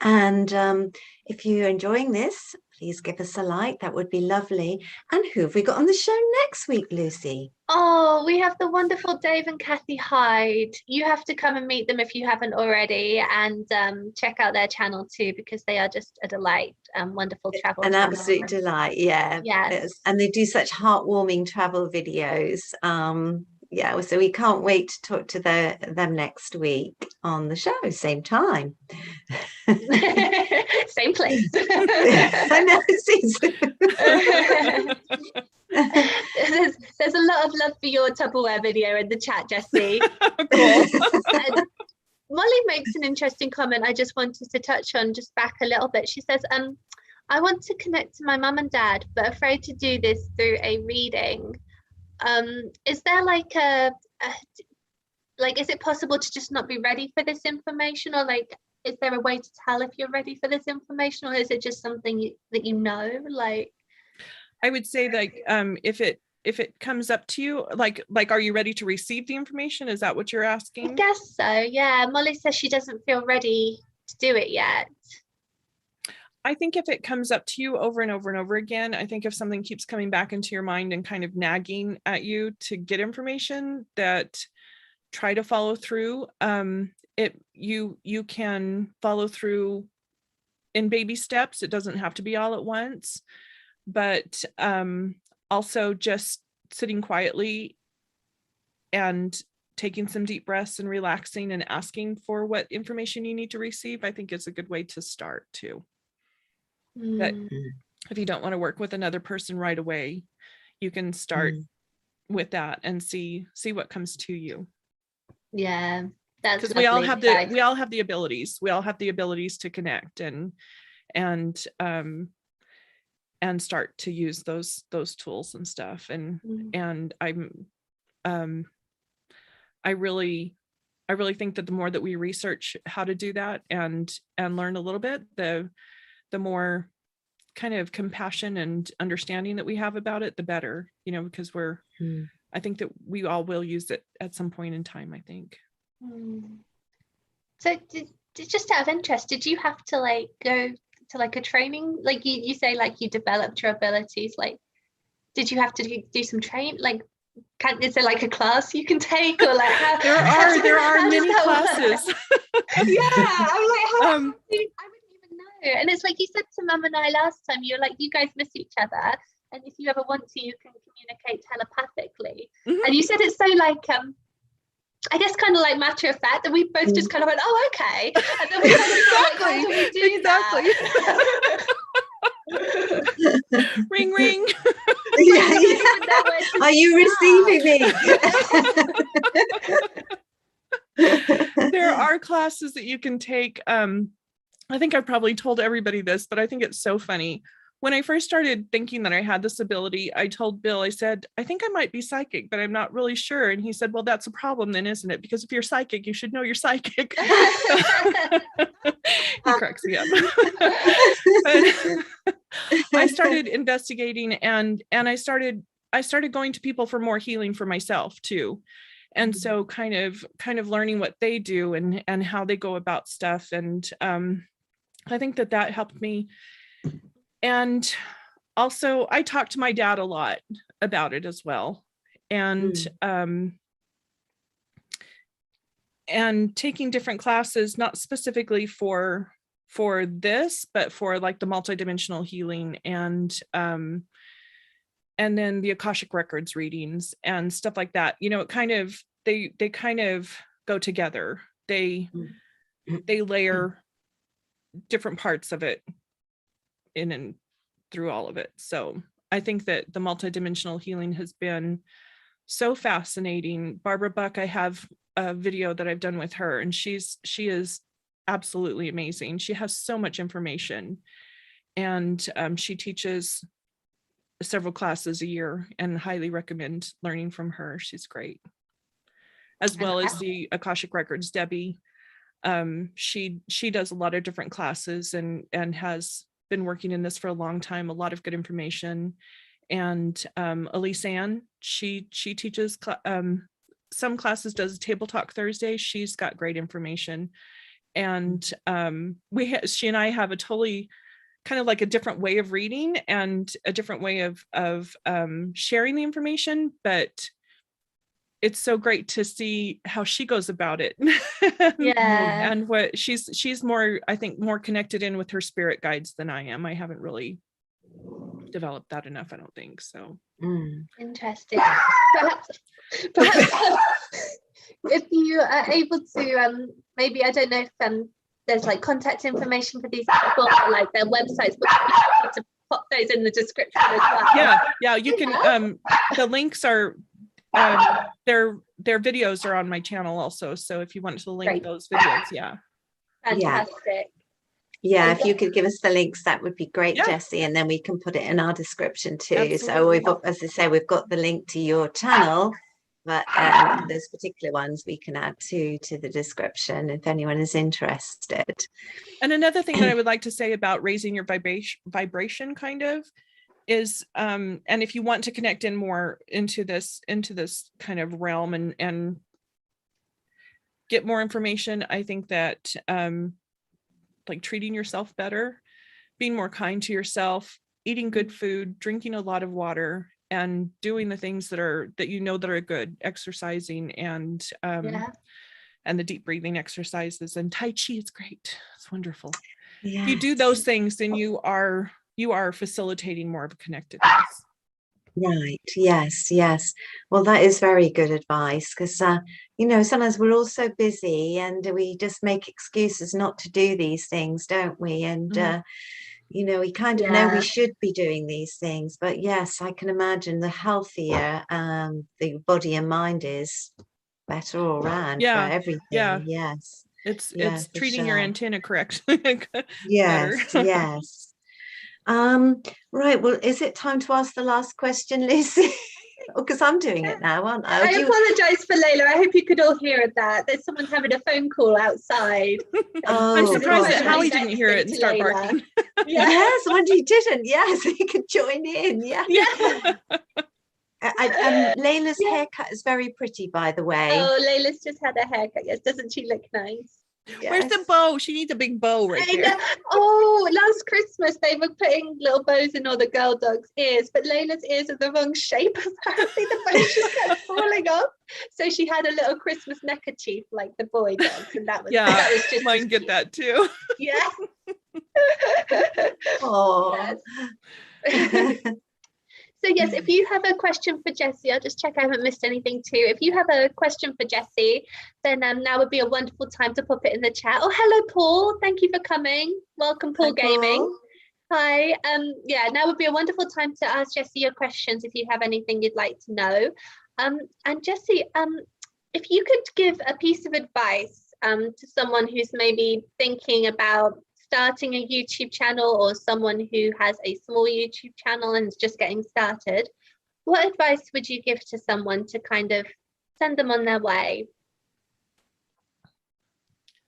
And if you're enjoying this, please give us a like. That would be lovely. And who have we got on the show next week, Lucy? Oh, we have the wonderful Dave and Kathy Hyde. You have to come and meet them if you haven't already, and check out their channel too, because they are just a delight. Wonderful travel. An absolute delight, Yes. And they do such heartwarming travel videos. So we can't wait to talk to them next week on the show, same time. Same place. I know. There's a lot of love for your Tupperware video in the chat, Jessie. Cool. Molly makes an interesting comment I just wanted to touch on just back a little bit. She says, I want to connect to my mum and dad, but afraid to do this through a reading. Is there like is it possible to just not be ready for this information, or like, is there a way to tell if you're ready for this information, or is it just something that you know? Like, I would say that if it comes up to you, like are you ready to receive the information? Is that what you're asking? I guess so, yeah. Molly says she doesn't feel ready to do it yet. I think if it comes up to you over and over and over again, I think if something keeps coming back into your mind and kind of nagging at you to get information, that try to follow through. You can follow through in baby steps. It doesn't have to be all at once, but also just sitting quietly and taking some deep breaths and relaxing and asking for what information you need to receive, I think is a good way to start too. That if you don't want to work with another person right away, you can start with that and see what comes to you. Yeah, that's because we all have the abilities. We all have the abilities to connect and start to use those tools and stuff. And I really think that the more that we research how to do that and learn a little bit, the more kind of compassion and understanding that we have about it, the better, you know, because I think that we all will use it at some point in time, I think. So just out of interest, did you have to like go to like a training? Like you say, like you developed your abilities, like did you have to do some training? Like, is there like a class you can take, or like how, there are many classes. I'm like, I wouldn't even know. And it's like you said to Mum and I last time, you're like, you guys miss each other, and if you ever want to, you can communicate telepathically. And you said it's so like I guess kind of like matter of fact that we both just kind of went, oh, okay. And then we kind of like, how do we do that? Ring, ring. Are you receiving me? There are classes that you can take. I think I've probably told everybody this, but I think it's so funny. when I first started thinking that I had this ability, I told Bill, I said, I think I might be psychic, but I'm not really sure. And he said, well, that's a problem then, isn't it? Because if you're psychic, you should know you're psychic. He cracks me up. But I started investigating and I started going to people for more healing for myself too. And so kind of learning what they do and how they go about stuff. And I think that helped me. And also I talked to my dad a lot about it as well. And taking different classes, not specifically for this, but for like the multidimensional healing and then the Akashic Records readings and stuff like that. You know, it kind of, they kind of go together. They layer different parts of it in and through all of it. So I think that the multidimensional healing has been so fascinating. Barbara Buck, I have a video that I've done with her, and she is absolutely amazing. She has so much information, and she teaches several classes a year, and highly recommend learning from her. She's great. As well as the Akashic Records, Debbie. She does a lot of different classes and has been working in this for a long time, a lot of good information. And Elise Ann, she teaches some classes, does Table Talk Thursday. She's got great information. And she and I have a totally kind of like a different way of reading and a different way of sharing the information, but it's so great to see how she goes about it. Yeah. And what she's more, I think, more connected in with her spirit guides than I am. I haven't really developed that enough, I don't think so. Interesting. Perhaps if you are able to maybe, I don't know if there's like contact information for these people or like their websites, but you need to pop those in the description as well. Yeah, you can the links are their videos are on my channel also, so if you want to link those videos. Fantastic. Yeah, if you could give us the links, that would be great, Jessie, and then we can put it in our description too. Absolutely. So we've got, as I say, we've got the link to your channel, but those particular ones we can add to the description if anyone is interested. And another thing that I would like to say about raising your vibration kind of is, and if you want to connect in more into this kind of realm and get more information, I think that like treating yourself better, being more kind to yourself, eating good food, drinking a lot of water, and doing the things that are good, exercising and the deep breathing exercises, and Tai Chi is great. It's wonderful. If you do those things, then you are facilitating more of a connectedness. Right. Yes. Well, that is very good advice, because sometimes we're all so busy and we just make excuses not to do these things, don't we? And we kind of know we should be doing these things, but yes, I can imagine the healthier the body and mind is, better all around for everything. Yes. It's treating your antenna correctly. Yes. Right, well, is it time to ask the last question, Lucy? Because I'm doing it now, aren't I? I apologize for Layla. I hope you could all hear that. There's someone having a phone call outside. I'm surprised that Hallie didn't hear it and start barking. Yes, when you didn't. Yes, you could join in. Yeah. Layla's haircut is very pretty, by the way. Oh, Layla's just had a haircut. Yes, doesn't she look nice? Yes. Where's the bow? She needs a big bow right there. Oh, last Christmas they were putting little bows in all the girl dogs' ears, but Layla's ears are the wrong shape. Apparently the bows just kept falling off. So she had a little Christmas neckerchief like the boy dogs, and that was just mine get that too. Yeah. Oh. Yes. So yes, if you have a question for Jessie, I'll just check I haven't missed anything too. If you have a question for Jessie, then now would be a wonderful time to pop it in the chat. Oh, hello, Paul. Thank you for coming. Welcome, Paul Gaming. Paul. Hi. Now would be a wonderful time to ask Jessie your questions if you have anything you'd like to know. And Jessie, if you could give a piece of advice to someone who's maybe thinking about starting a YouTube channel or someone who has a small YouTube channel and is just getting started, what advice would you give to someone to kind of send them on their way?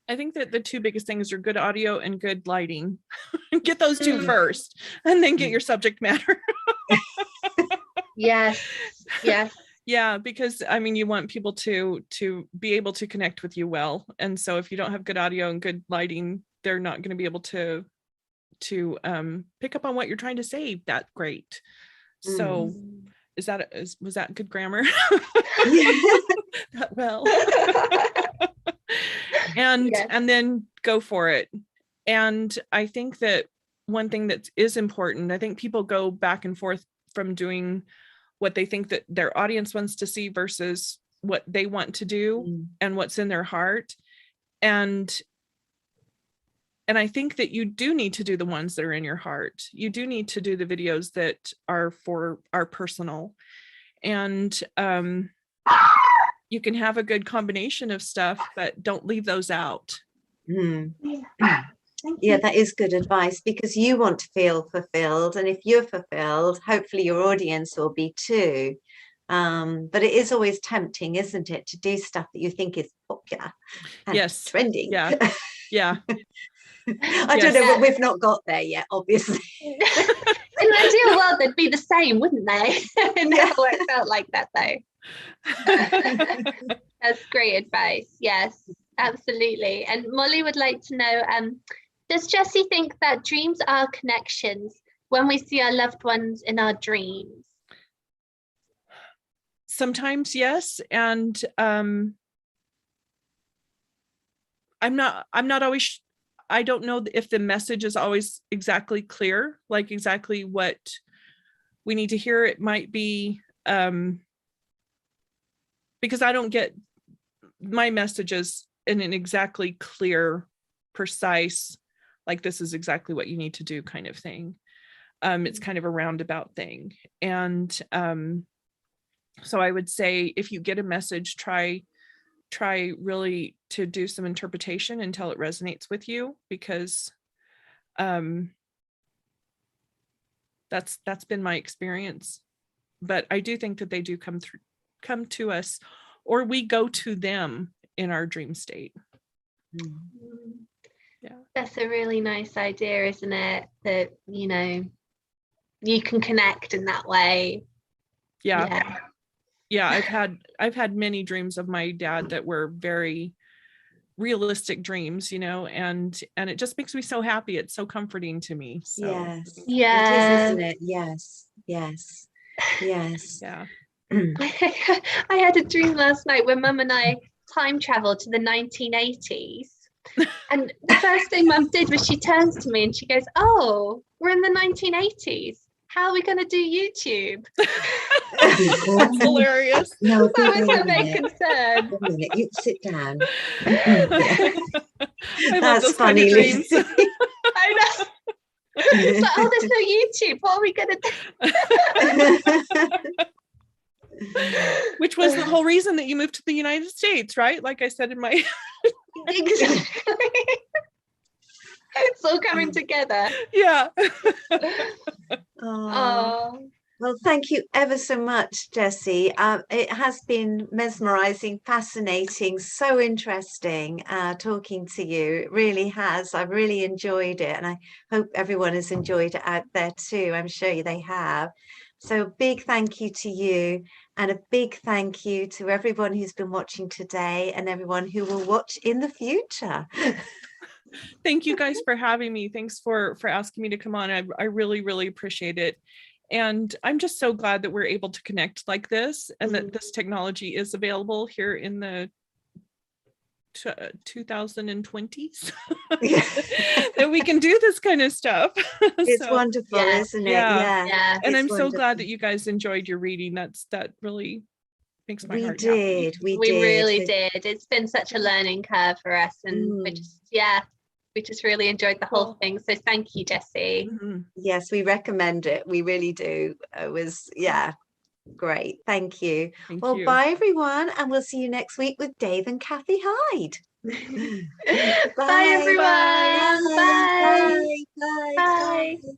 I think that the two biggest things are good audio and good lighting. Get those two first, and then get your subject matter. Yes. Yeah, because I mean, you want people to be able to connect with you well, and so if you don't have good audio and good lighting, they're not going to be able to pick up on what you're trying to say that great. So was that good grammar? That well. And then go for it. And I think that one thing that is important, I think people go back and forth from doing what they think that their audience wants to see versus what they want to do and what's in their heart. And I think that you do need to do the ones that are in your heart. You do need to do the videos that are personal. And you can have a good combination of stuff, but don't leave those out. Yeah, that is good advice, because you want to feel fulfilled, and if you're fulfilled, hopefully your audience will be too. But it is always tempting, isn't it, to do stuff that you think is popular and trending. Yeah. I don't know, but we've not got there yet, obviously. In an ideal world, they'd be the same, wouldn't they? It never works out like that, though. That's great advice. Yes, absolutely. And Molly would like to know, does Jessie think that dreams are connections when we see our loved ones in our dreams? Sometimes yes, and I'm not always, I don't know if the message is always exactly clear, like exactly what we need to hear. It might be because I don't get my messages in an exactly clear, precise, like this is exactly what you need to do kind of thing. It's kind of a roundabout thing. And so I would say if you get a message, try really to do some interpretation until it resonates with you, because that's been my experience. But I do think that they do come to us, or we go to them in our dream state. Yeah, that's a really nice idea, isn't it? That, you know, you can connect in that way. Yeah. I've had many dreams of my dad that were very realistic dreams, you know, and it just makes me so happy. It's so comforting to me. So it is, isn't it? Yes. Yeah. I had a dream last night where Mum and I time traveled to the 1980s. And the first thing Mum did was she turns to me and she goes, "Oh, we're in the 1980s. How are we going to do YouTube?" That's hilarious. No, that was her main concern. Wait a minute, you sit down. That's funny, Lucy. I know. It's like, oh, there's no YouTube. What are we going to do? Which was the whole reason that you moved to the United States, right? Like I said in my Exactly. It's all coming together. Yeah. Oh. Well, thank you ever so much, Jessie. It has been mesmerizing, fascinating, so interesting talking to you. It really has. I've really enjoyed it, and I hope everyone has enjoyed it out there too. I'm sure they have. So a big thank you to you, and a big thank you to everyone who's been watching today and everyone who will watch in the future. Thank you guys for having me. Thanks for asking me to come on. I really, really appreciate it. And I'm just so glad that we're able to connect like this, and that this technology is available here in the 2020s that we can do this kind of stuff. It's wonderful, isn't it? Yeah. And I'm so glad that you guys enjoed your reading. That really makes my heart happy. We really did. It's been such a learning curve for us, and we just really enjoyed the whole thing. So thank you, Jessie. Yes, we recommend it. We really do. It was, great. Thank you. Thank you. Bye everyone. And we'll see you next week with Dave and Kathy Hyde. Bye everyone. Bye. Bye. Bye.